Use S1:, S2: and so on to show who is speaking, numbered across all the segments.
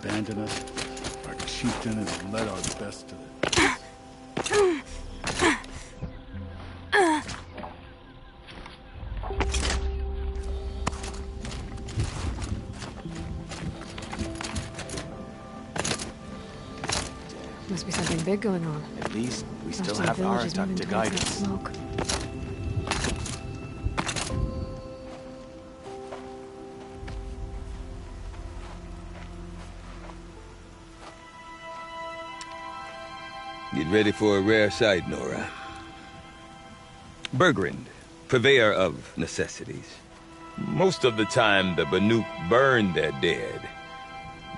S1: abandon us? Our chieftain has led our best to the...
S2: Must be something big going on.
S3: At least we still have Aratak to guide us.
S2: Smoke.
S4: Get ready for a rare sight, Nora. Bergrind, purveyor of necessities. Most of the time, the Banuk burn their dead.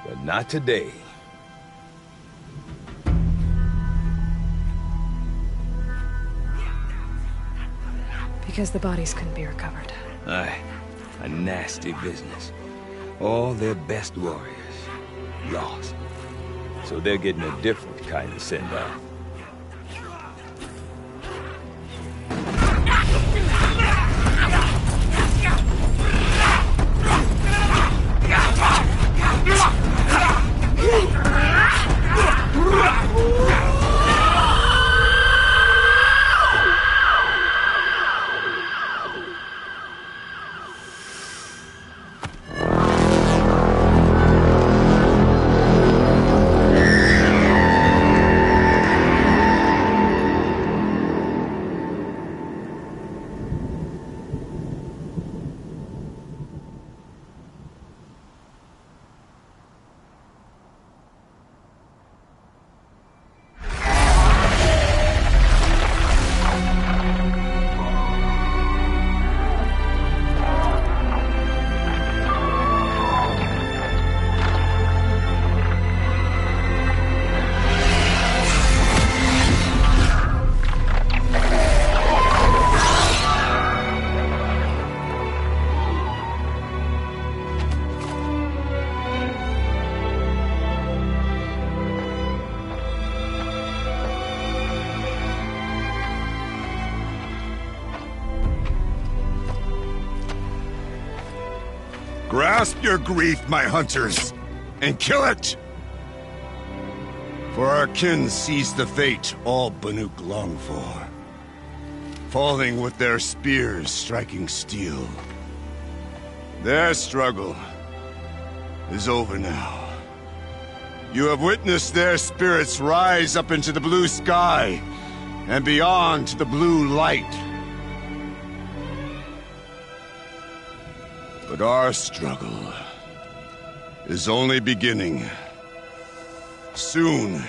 S4: But not today.
S2: Because the bodies couldn't be recovered.
S4: Aye, a nasty business. All their best warriors lost. So they're getting a different kind of send-off.
S5: Grasp your grief, my hunters, and kill it! For our kin sees the fate all Banuk long for. Falling with their spears striking steel. Their struggle is over now. You have witnessed their spirits rise up into the blue sky and beyond to the blue light. But our struggle is only beginning. Soon,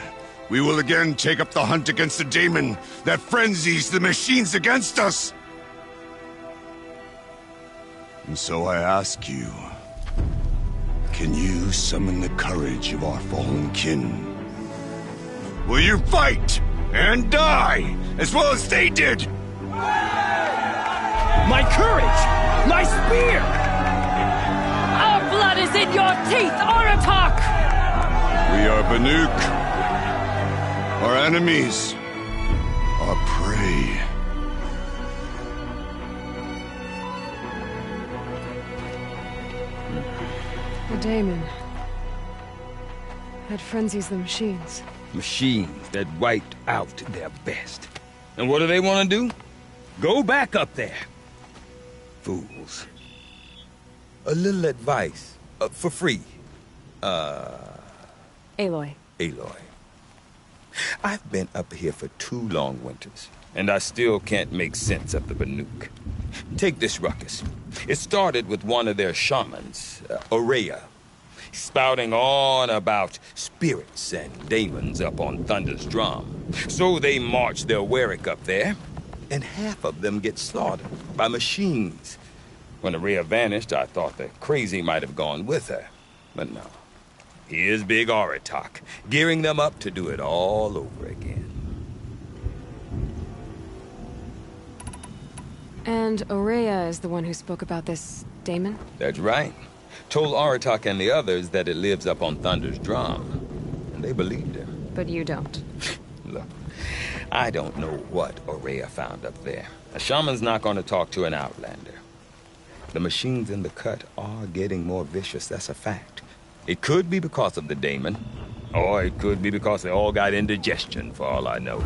S5: we will again take up the hunt against the daemon that frenzies the machines against us. And so I ask you, can you summon the courage of our fallen kin? Will you fight and die as well as they did?
S6: My courage! My spear!
S7: Our blood is in your teeth, Aratak!
S5: We are Banuk. Our enemies are prey.
S2: The daemon. That frenzies the machines.
S4: Machines that wiped out their best. And what do they want to do? Go back up there. Fools. A little advice, for free.
S2: Aloy.
S4: Aloy. I've been up here for 2 long winters, and I still can't make sense of the Banuk. Take this ruckus. It started with one of their shamans, Aurea, spouting on about spirits and demons up on Thunder's drum. So they march their Warwick up there, and half of them get slaughtered by machines. When Aurea vanished, I thought the crazy might have gone with her. But no. Here's Big Aratak, gearing them up to do it all over again.
S2: And Aurea is the one who spoke about this daemon?
S4: That's right. Told Aratak and the others that it lives up on Thunder's drum. And they believed him.
S2: But you don't.
S4: Look, I don't know what Aurea found up there. A shaman's not going to talk to an outlander. The machines in the cut are getting more vicious, that's a fact. It could be because of the daemon, or it could be because they all got indigestion, for all I know.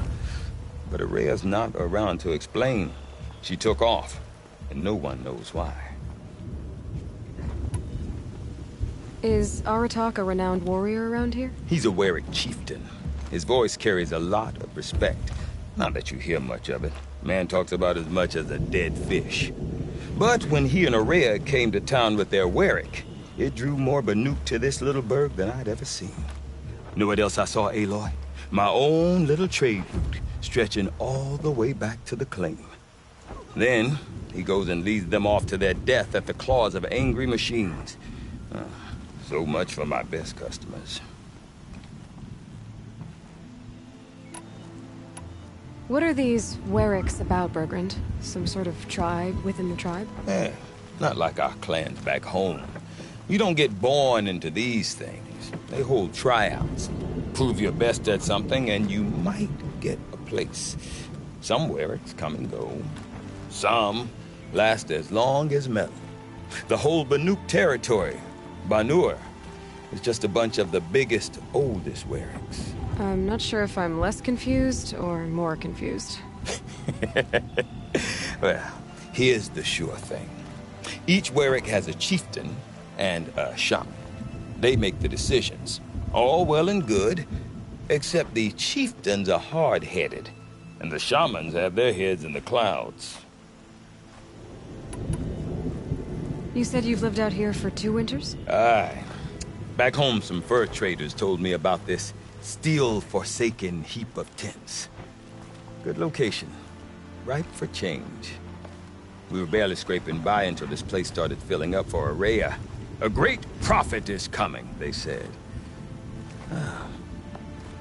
S4: But Araya's not around to explain. She took off, and no one knows why.
S2: Is Aratak a renowned warrior around here?
S4: He's a Warwick chieftain. His voice carries a lot of respect. Not that you hear much of it. Man talks about as much as a dead fish. But when he and Araya came to town with their Warwick, it drew more Banuk to this little burg than I'd ever seen. Know what else I saw, Aloy? My own little trade route, stretching all the way back to the claim. Then, he goes and leads them off to their death at the claws of angry machines. So much for my best customers.
S2: What are these Warwicks about, Bergrand? Some sort of tribe within the tribe?
S4: Not like our clans back home. You don't get born into these things. They hold tryouts. Prove your best at something and you might get a place. Some Warwicks come and go. Some last as long as metal. The whole Banuk territory, Banur, is just a bunch of the biggest, oldest Warwicks.
S2: I'm not sure if I'm less confused or more confused.
S4: Well, here's the sure thing. Each Warwick has a chieftain and a shaman. They make the decisions. All well and good, except the chieftains are hard-headed, and the shamans have their heads in the clouds.
S2: You said you've lived out here for 2 winters?
S4: Aye. Back home, some fur traders told me about this steel-forsaken heap of tents. Good location. Ripe for change. We were barely scraping by until this place started filling up for Araya. A great prophet is coming, they said.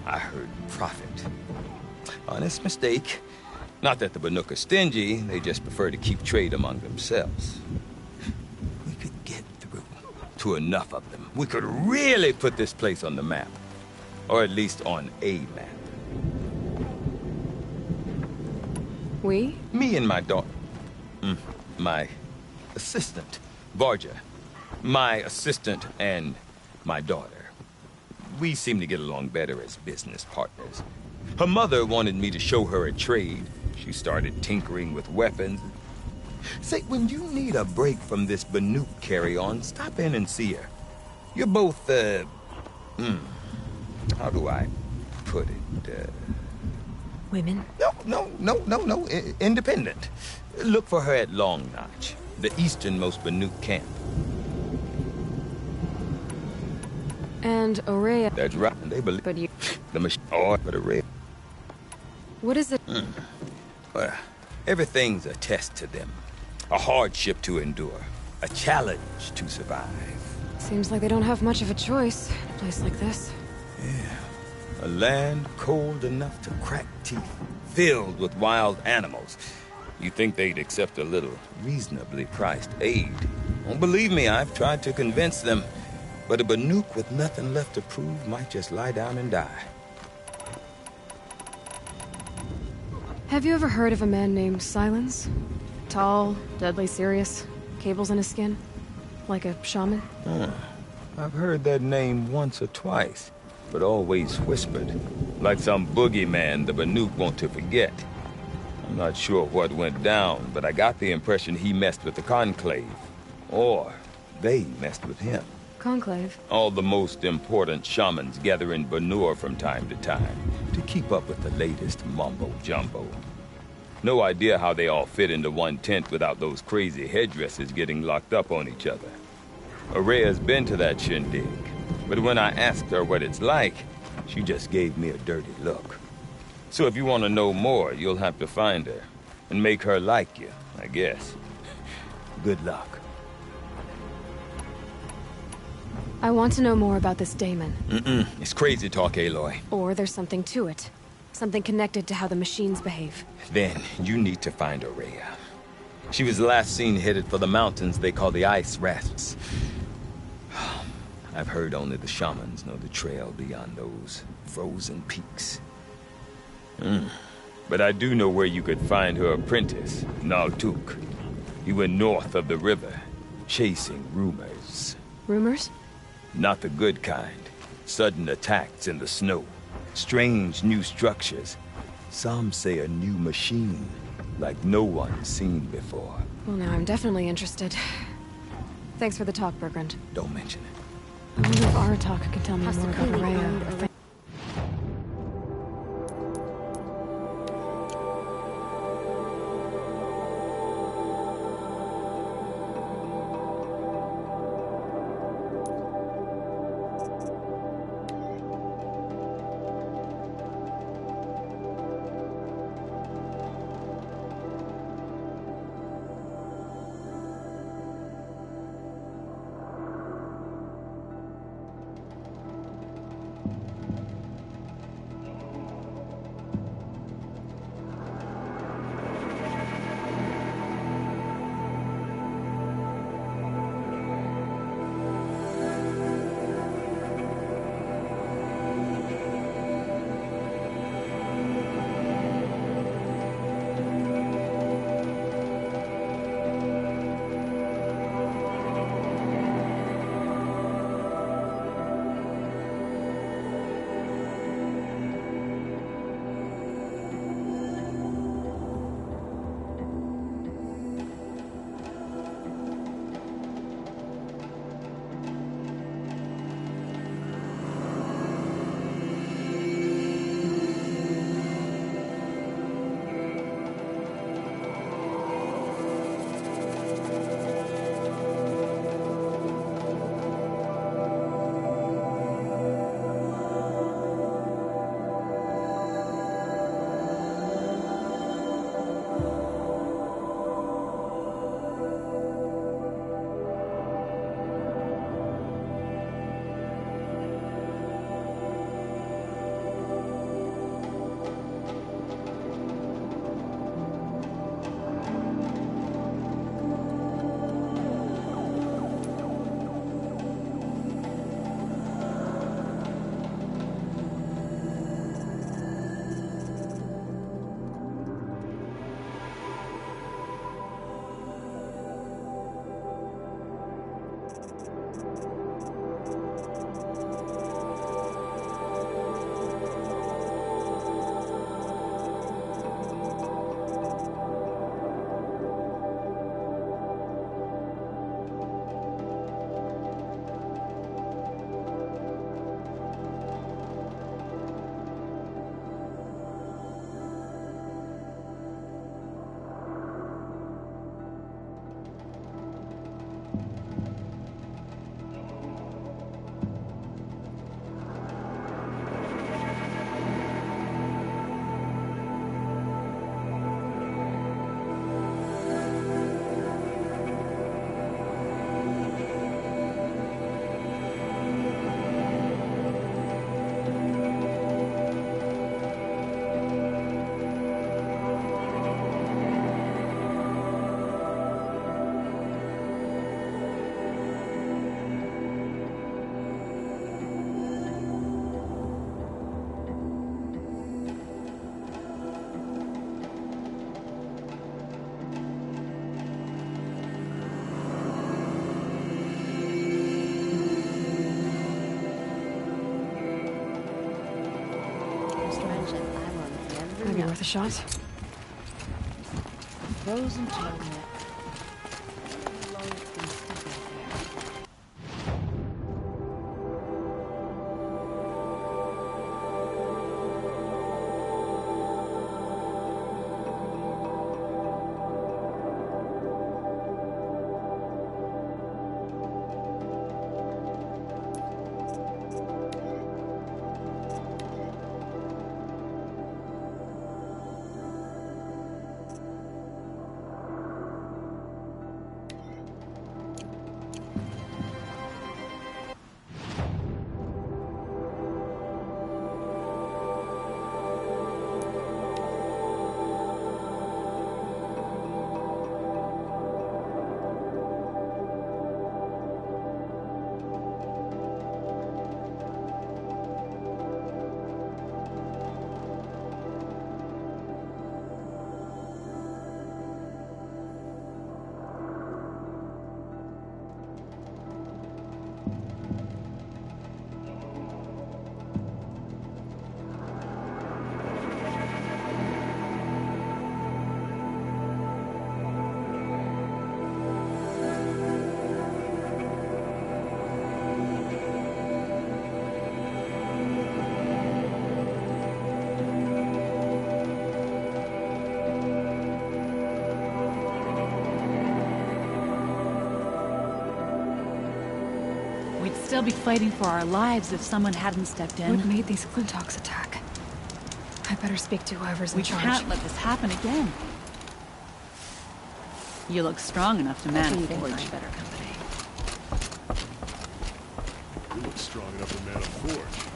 S4: I heard prophet. Honest mistake. Not that the Banuk are stingy, they just prefer to keep trade among themselves. We could get through to enough of them. We could really put this place on the map. Or at least on a map.
S2: We?
S4: Me and my daughter. My assistant, Varja. My assistant and my daughter. We seem to get along better as business partners. Her mother wanted me to show her a trade. She started tinkering with weapons. Say, when you need a break from this Banuk carry-on, stop in and see her. You're both, how do I put it?
S2: Women?
S4: No. Independent. Look for her at Long Notch, the easternmost Banuk camp.
S2: And Araya...
S4: That's right. They believe
S2: But you...
S4: the machine. Oh, but Araya.
S2: What is it?
S4: Well, everything's a test to them. A hardship to endure. A challenge to survive.
S2: Seems like they don't have much of a choice in a place like this.
S4: Yeah. A land cold enough to crack teeth. Filled with wild animals. You'd think they'd accept a little reasonably priced aid. Don't believe me, I've tried to convince them. But a Banuk with nothing left to prove might just lie down and die.
S2: Have you ever heard of a man named Silence? Tall, deadly serious, cables in his skin? Like a shaman?
S4: I've heard that name once or twice, but always whispered. Like some boogeyman the Banuk want to forget. I'm not sure what went down, but I got the impression he messed with the Conclave. Or they messed with him.
S2: Conclave?
S4: All the most important shamans gather in Banur from time to time to keep up with the latest mumbo-jumbo. No idea how they all fit into one tent without those crazy headdresses getting locked up on each other. Araya's been to that shindig, but when I asked her what it's like, she just gave me a dirty look. So if you want to know more, you'll have to find her and make her like you, I guess. Good luck.
S2: I want to know more about this daemon.
S4: It's crazy talk, Aloy.
S2: Or there's something to it. Something connected to how the machines behave.
S4: Then you need to find Araya. She was last seen headed for the mountains they call the Ice Rasps. I've heard only the shamans know the trail beyond those frozen peaks. But I do know where you could find her apprentice, Naltuk. He went north of the river, chasing rumors.
S2: Rumors?
S4: Not the good kind. Sudden attacks in the snow. Strange new structures. Some say a new machine, like no one's seen before.
S2: Well, now I'm definitely interested. Thanks for the talk, Bergrund.
S4: Don't mention it.
S2: I wonder if Aratak can tell me more about Araya. Maybe worth a shot.
S7: Frozen children.
S8: still be fighting for our lives if someone hadn't stepped in.
S2: What made these Glinthawks attack? I better speak to whoever's in charge.
S8: We can't let this happen again. You look strong enough to man a forge.
S2: Better company.
S1: You look strong enough to man a forge.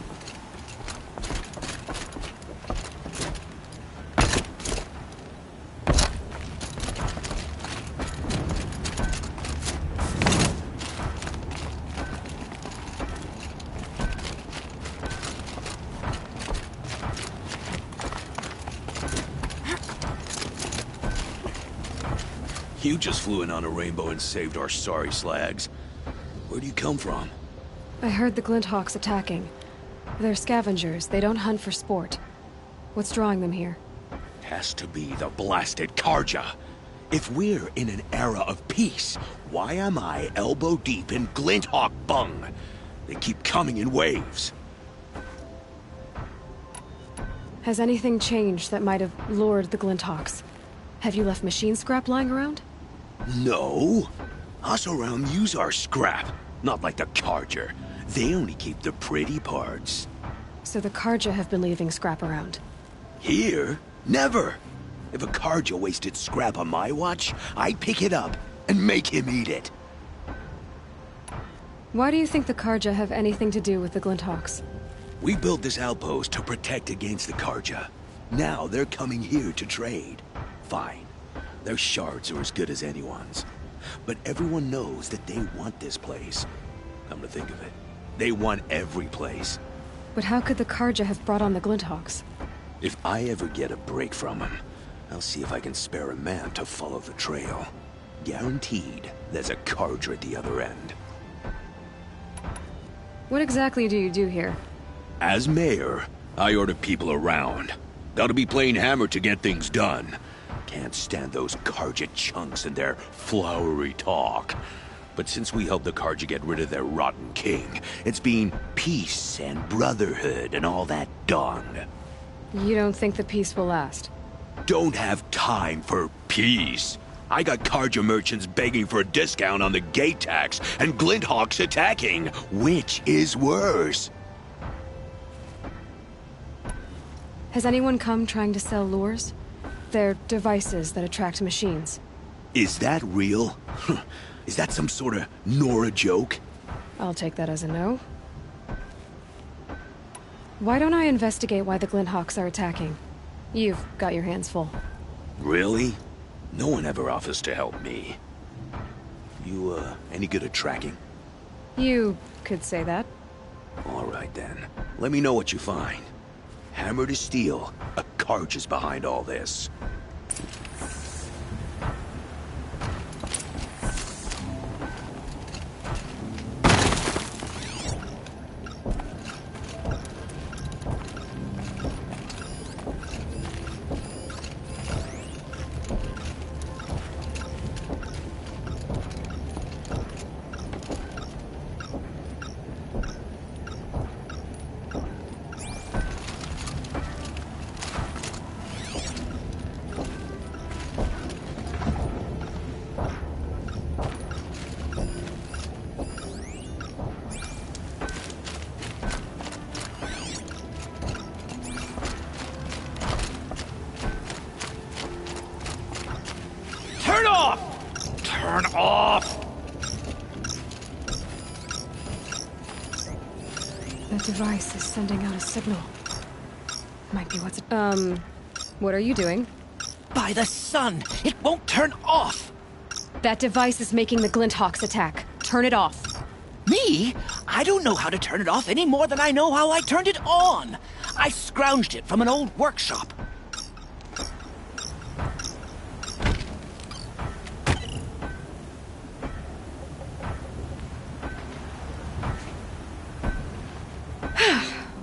S6: You just flew in on a rainbow and saved our sorry slags. Where do you come from?
S2: I heard the Glinthawks attacking. They're scavengers. They don't hunt for sport. What's drawing them here?
S6: Has to be the blasted Karja. If we're in an era of peace, why am I elbow deep in Glinthawk bung? They keep coming in waves.
S2: Has anything changed that might have lured the Glinthawks? Have you left machine scrap lying around?
S6: No. Us around use our scrap. Not like the Karja. They only keep the pretty parts.
S2: So the Karja have been leaving scrap around?
S6: Here? Never! If a Karja wasted scrap on my watch, I'd pick it up and make him eat it.
S2: Why do you think the Karja have anything to do with the Glinthawks?
S6: We built this outpost to protect against the Karja. Now they're coming here to trade. Fine. Their shards are as good as anyone's. But everyone knows that they want this place. Come to think of it, they want every place.
S2: But how could the Karja have brought on the Glinthawks?
S6: If I ever get a break from them, I'll see if I can spare a man to follow the trail. Guaranteed, there's a Karja at the other end.
S2: What exactly do you do here?
S6: As mayor, I order people around. Gotta be playing hammer to get things done. Can't stand those Karja chunks and their flowery talk. But since we helped the Karja get rid of their rotten king, it's been peace and brotherhood and all that dung.
S2: You don't think the peace will last?
S6: Don't have time for peace. I got Karja merchants begging for a discount on the gate tax and Glinthawks attacking. Which is worse?
S2: Has anyone come trying to sell lures? They're devices that attract machines.
S6: Is that real? Is that some sort of Nora joke?
S2: I'll take that as a no. Why don't I investigate why the Glinthawks are attacking? You've got your hands full.
S6: Really? No one ever offers to help me. You, any good at tracking?
S2: You could say that.
S6: All right, then. Let me know what you find. Hammer to steel, a Karj is behind all this. Turn off!
S2: That device is sending out a signal. Might be what's... what are you doing?
S9: By the sun! It won't turn off!
S2: That device is making the Glinthawks attack. Turn it off.
S9: Me? I don't know how to turn it off any more than I know how I turned it on. I scrounged it from an old workshop.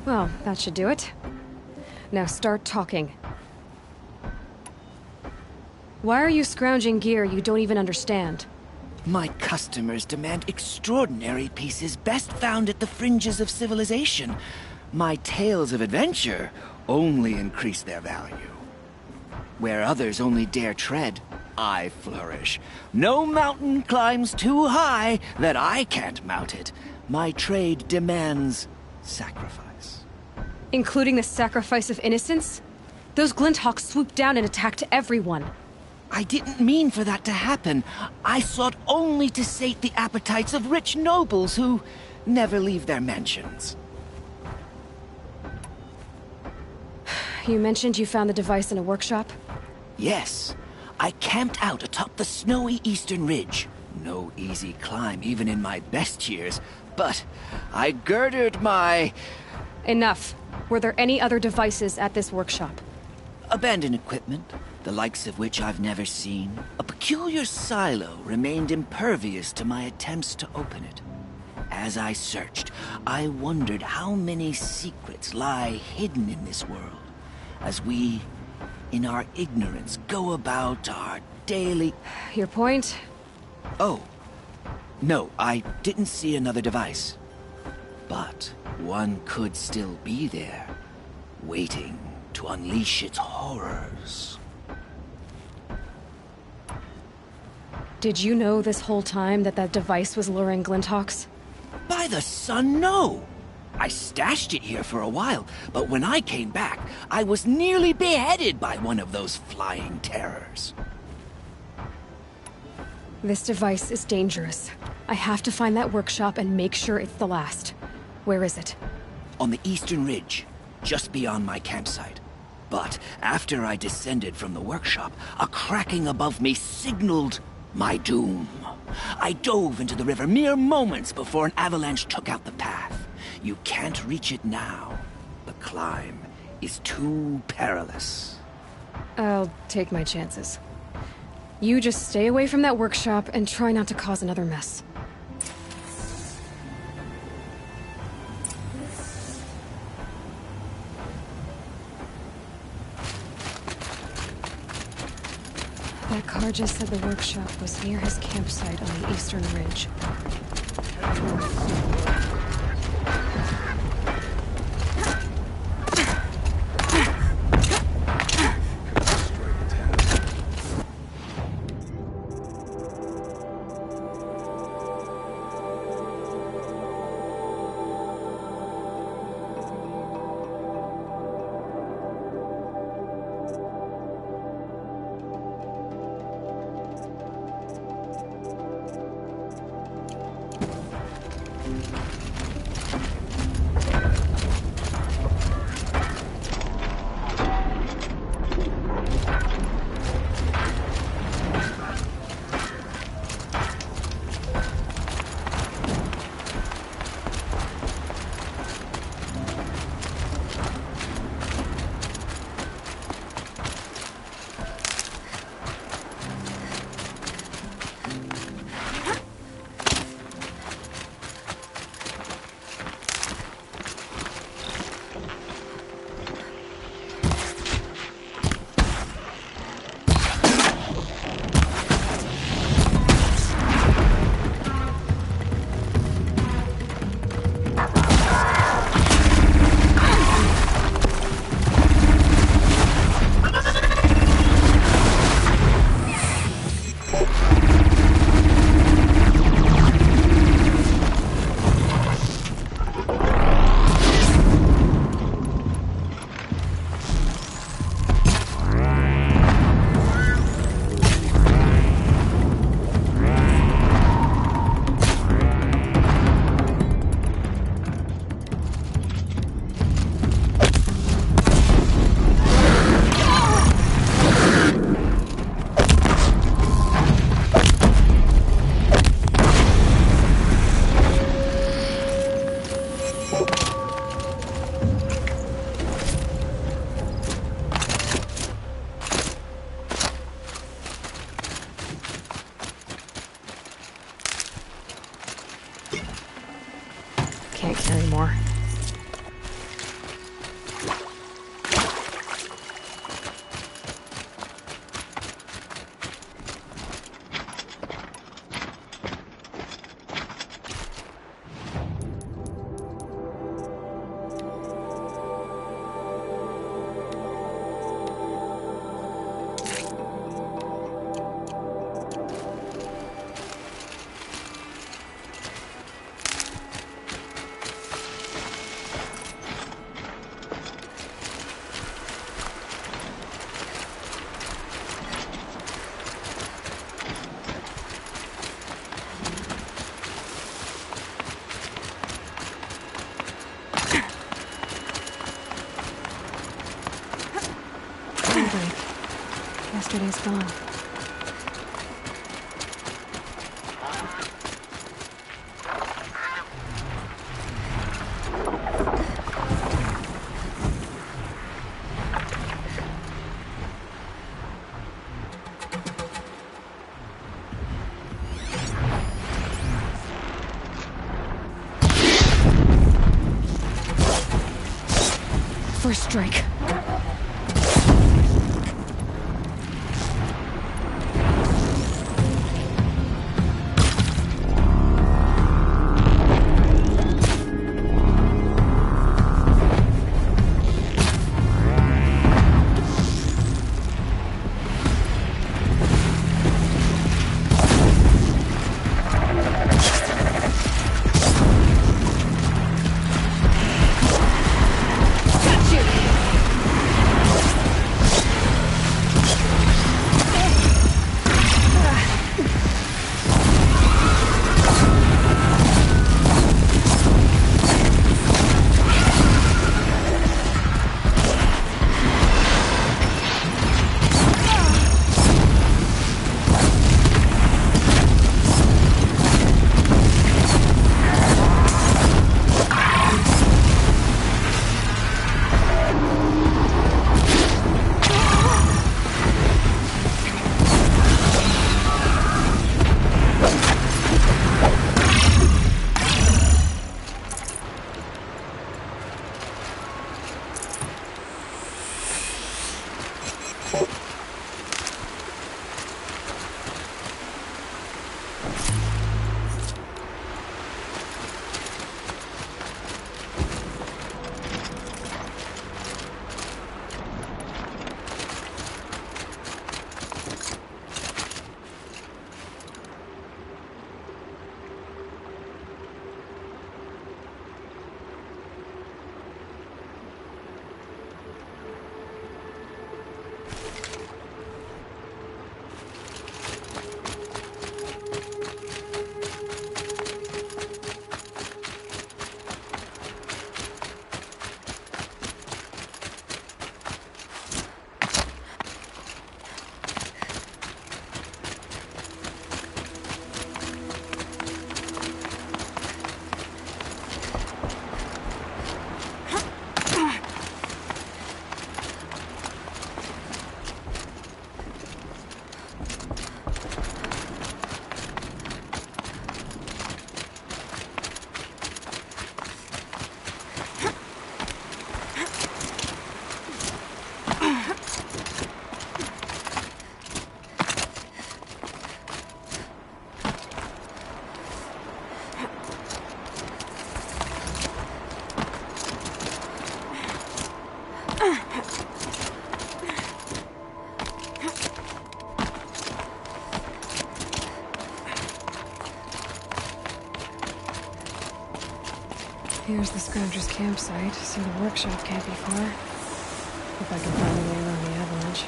S2: Well, that should do it. Now start talking. Why are you scrounging gear you don't even understand?
S9: My customers demand extraordinary pieces best found at the fringes of civilization. My tales of adventure only increase their value. Where others only dare tread, I flourish. No mountain climbs too high that I can't mount it. My trade demands sacrifice.
S2: Including the sacrifice of innocence? Those Glinthawks swooped down and attacked everyone.
S9: I didn't mean for that to happen. I sought only to sate the appetites of rich nobles who never leave their mansions.
S2: You mentioned you found the device in a workshop?
S9: Yes. I camped out atop the snowy eastern ridge. No easy climb, even in my best years. But I girded my...
S2: Enough. Were there any other devices at this workshop?
S9: abandoned equipment, the likes of which I've never seen. A peculiar silo remained impervious to my attempts to open it. As I searched, I wondered how many secrets lie hidden in this world, as we, in our ignorance, go about our daily...
S2: Your point?
S9: Oh. No, I didn't see another device. But one could still be there, waiting to unleash its horrors.
S2: Did you know this whole time that that device was luring Glinthawks?
S9: By the sun, no! I stashed it here for a while, but when I came back, I was nearly beheaded by one of those flying terrors.
S2: This device is dangerous. I have to find that workshop and make sure it's the last. Where is it?
S9: On the eastern ridge, just beyond my campsite. But after I descended from the workshop, a cracking above me signaled my doom. I dove into the river mere moments before an avalanche took out the path. You can't reach it now. The climb is too perilous.
S2: I'll take my chances. You just stay away from that workshop and try not to cause another mess. That car just said the workshop was near his campsite on the eastern ridge. strength. Yesterday's gone. First strike. Here's the Scrounger's campsite, so the workshop can't be far. If I can find a way around the avalanche.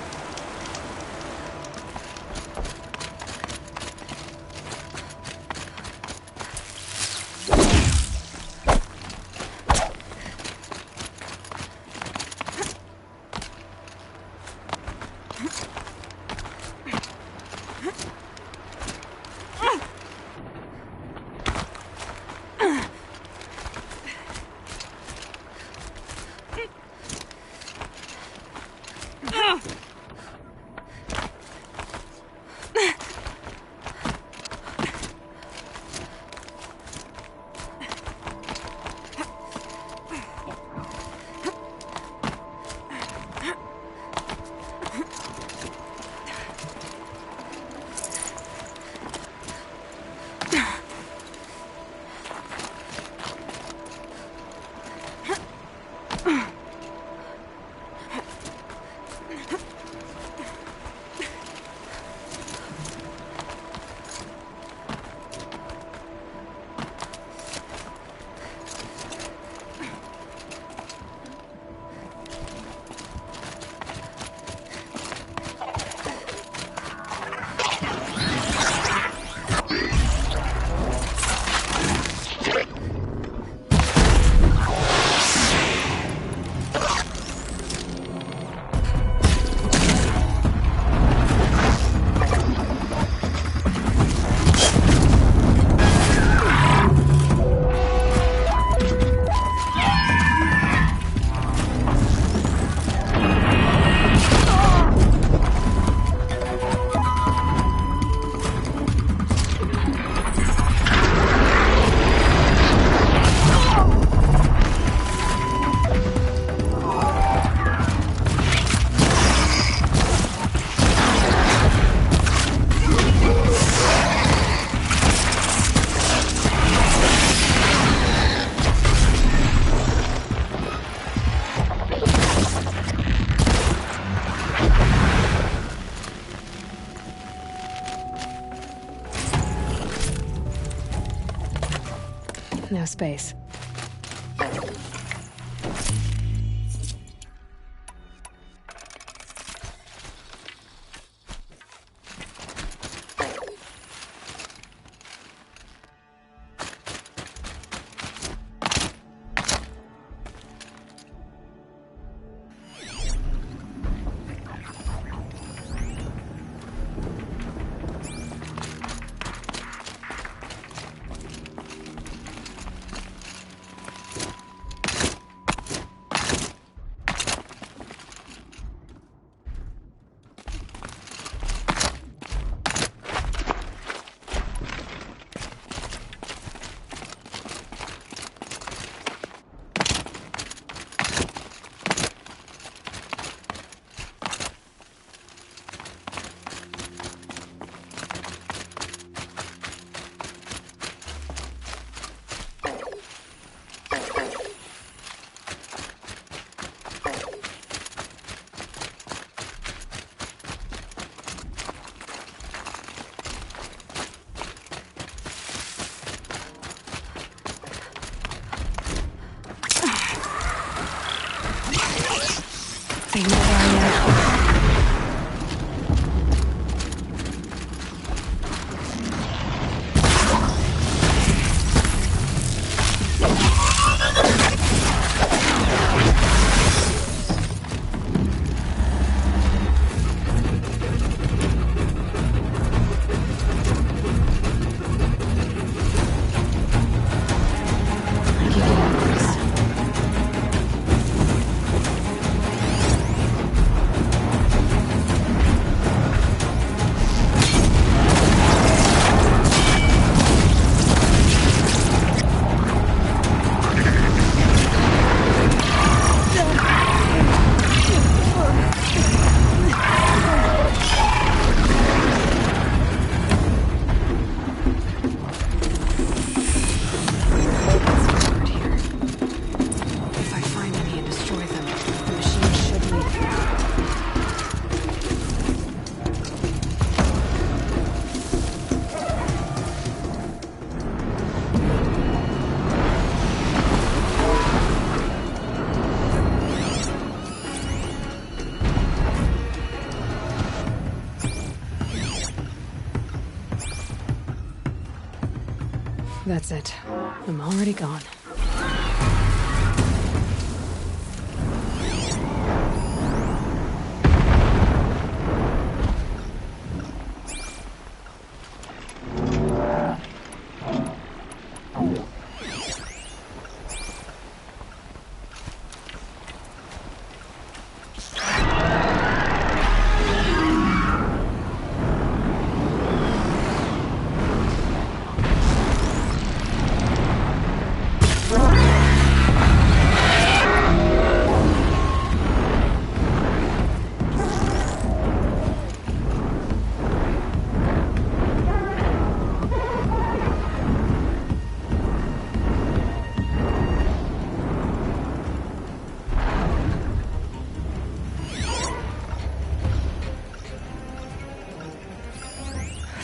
S2: No space. They know where I am. That's it. I'm already gone.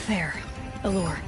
S2: There. Allure.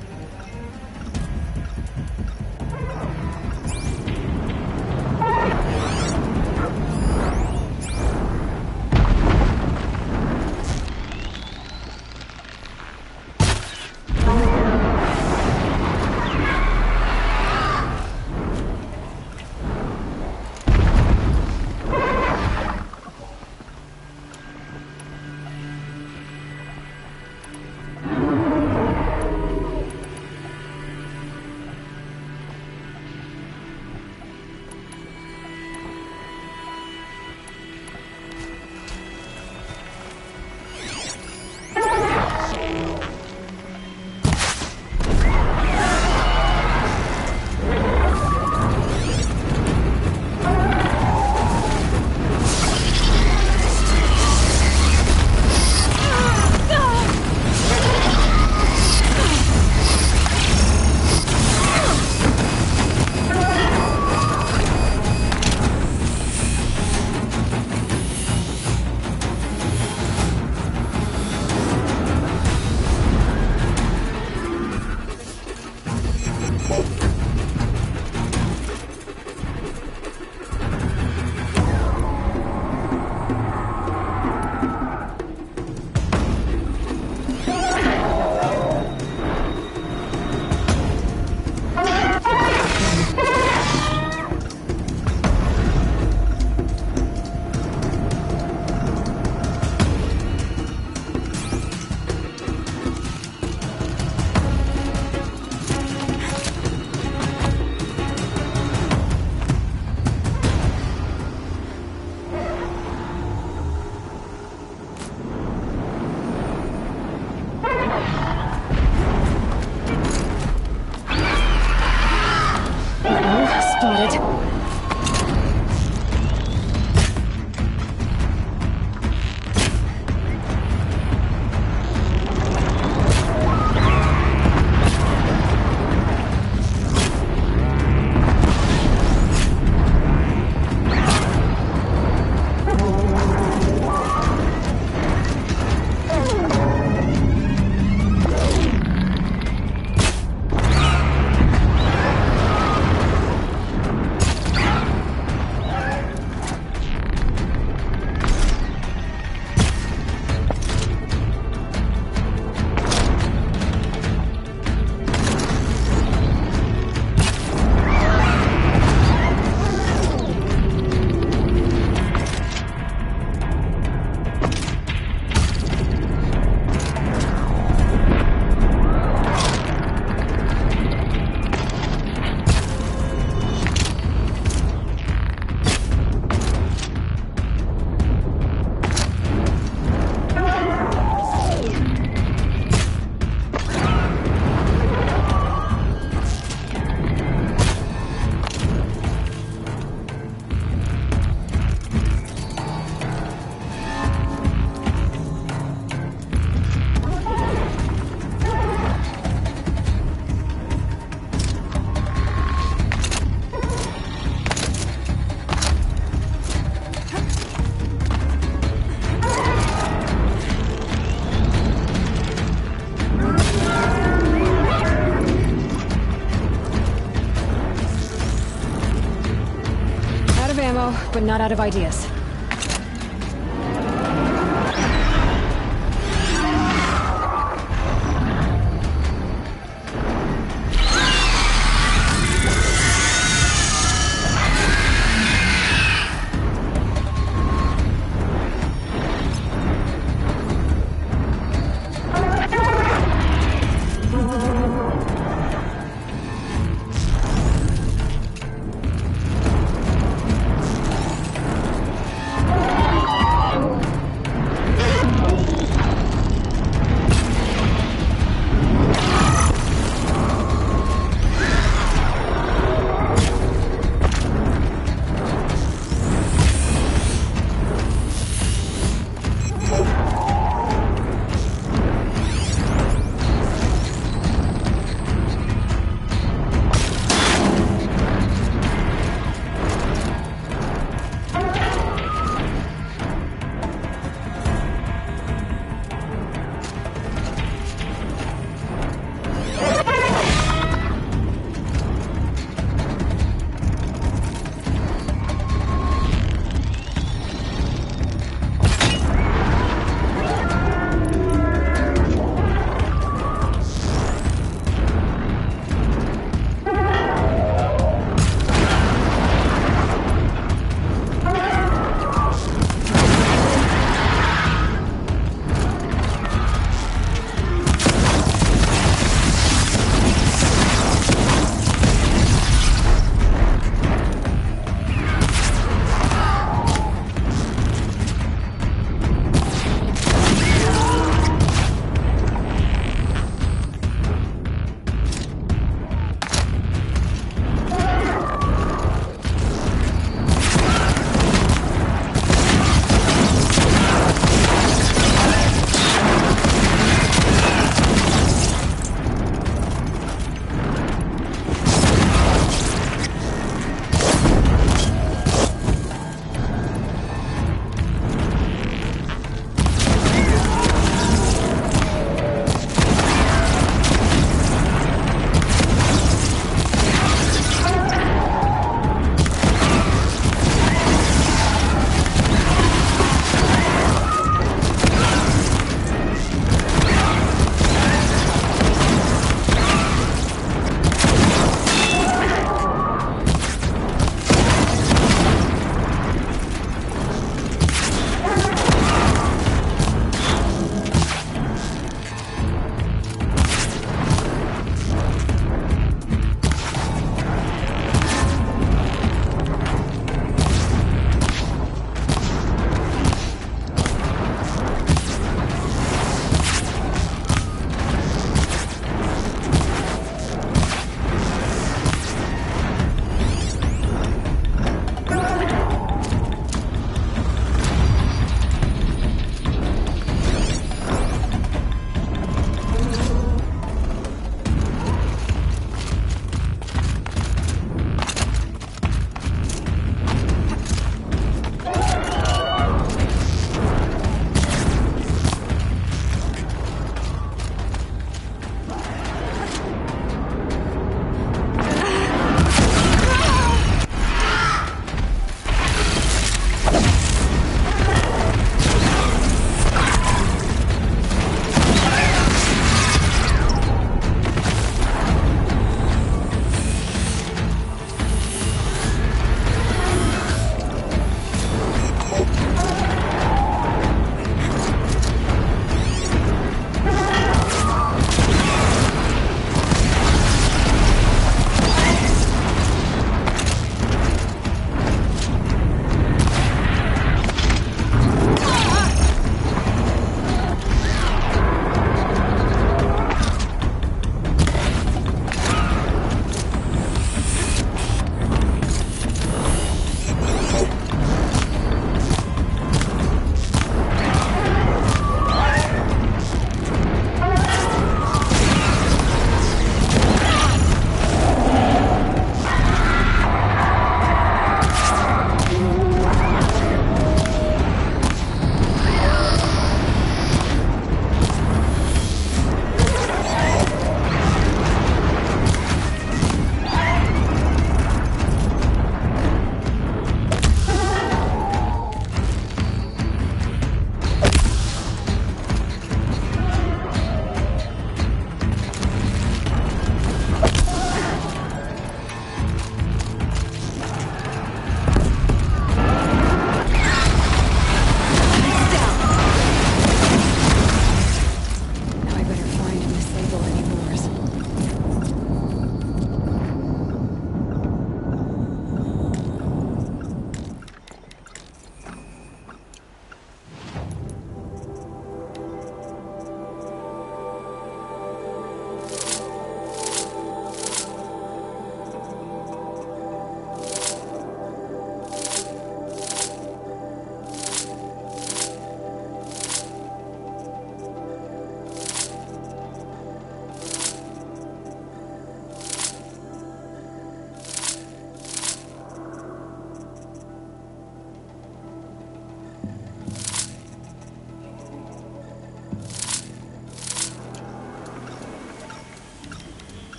S2: but not out of ideas.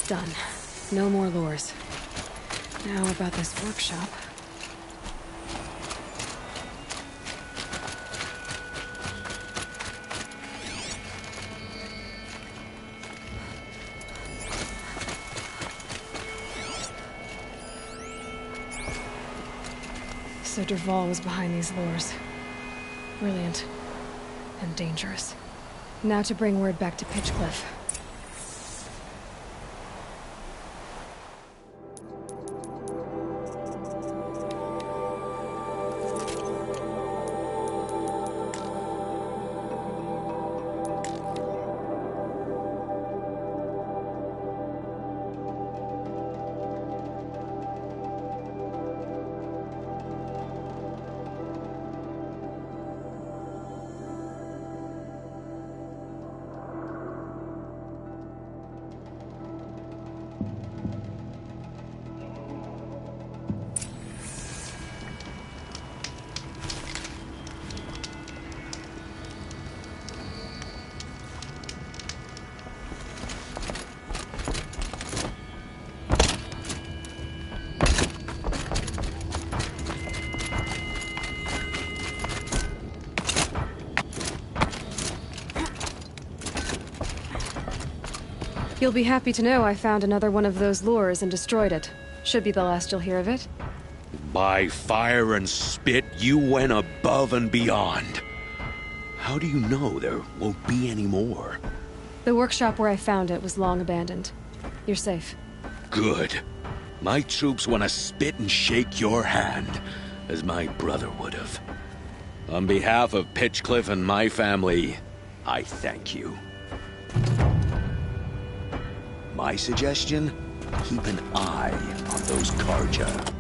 S2: Done. No more lures. Now about this workshop. So Dervahl was behind these lures. Brilliant. And dangerous. Now to bring word back to Pitchcliff. You'll be happy to know I found another one of those lures and destroyed it. Should be the last you'll hear of it.
S6: By fire and spit, you went above and beyond. How do you know there won't be any more?
S2: The workshop where I found it was long abandoned. You're safe.
S6: Good. My troops want to spit and shake your hand, as my brother would have. On behalf of Pitchcliff and my family, I thank you. My suggestion? Keep an eye on those Karja.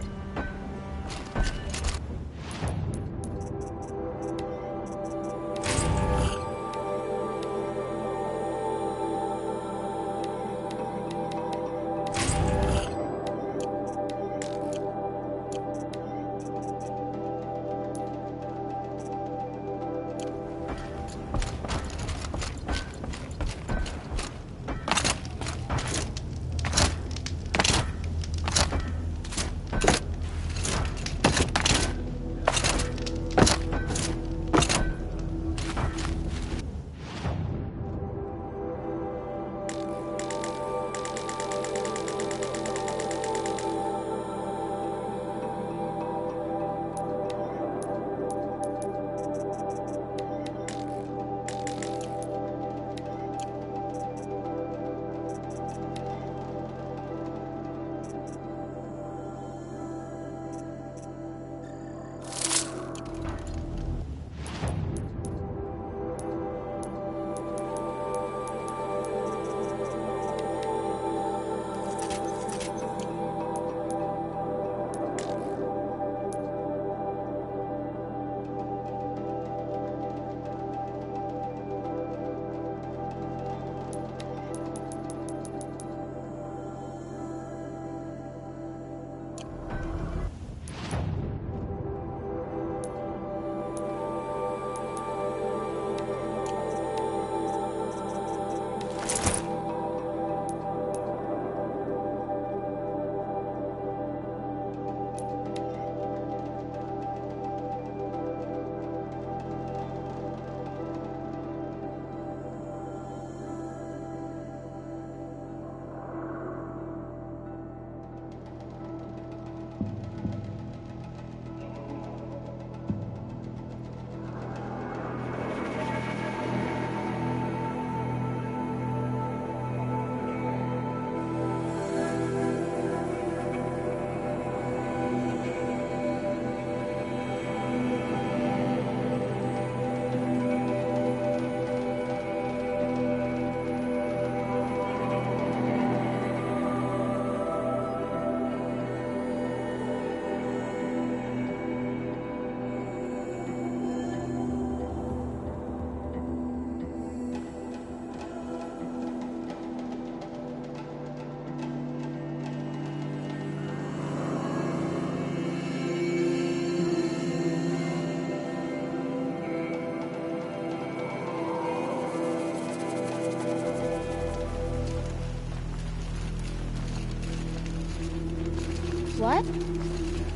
S10: What?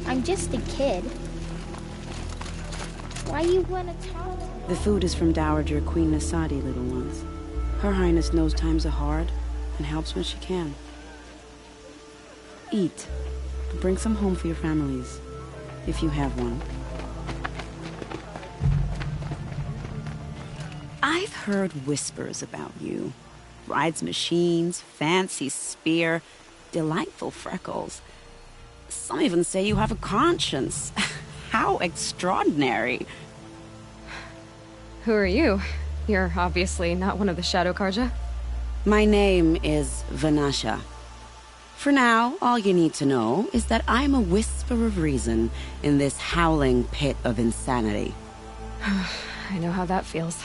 S10: I'm just a kid. Why you wanna talk?
S11: The food is from Dowager Queen Nasadi, little ones. Her Highness knows times are hard and helps when she can. Eat. Bring some home for your families, if you have one. I've heard whispers about you. Rides machines, fancy spear, delightful freckles. Some even say you have a conscience. How extraordinary.
S2: Who are you? You're obviously not one of the Shadow Karja.
S11: My name is Vanasha. For now, all you need to know is that I'm a whisper of reason in this howling pit of insanity.
S2: I know how that feels.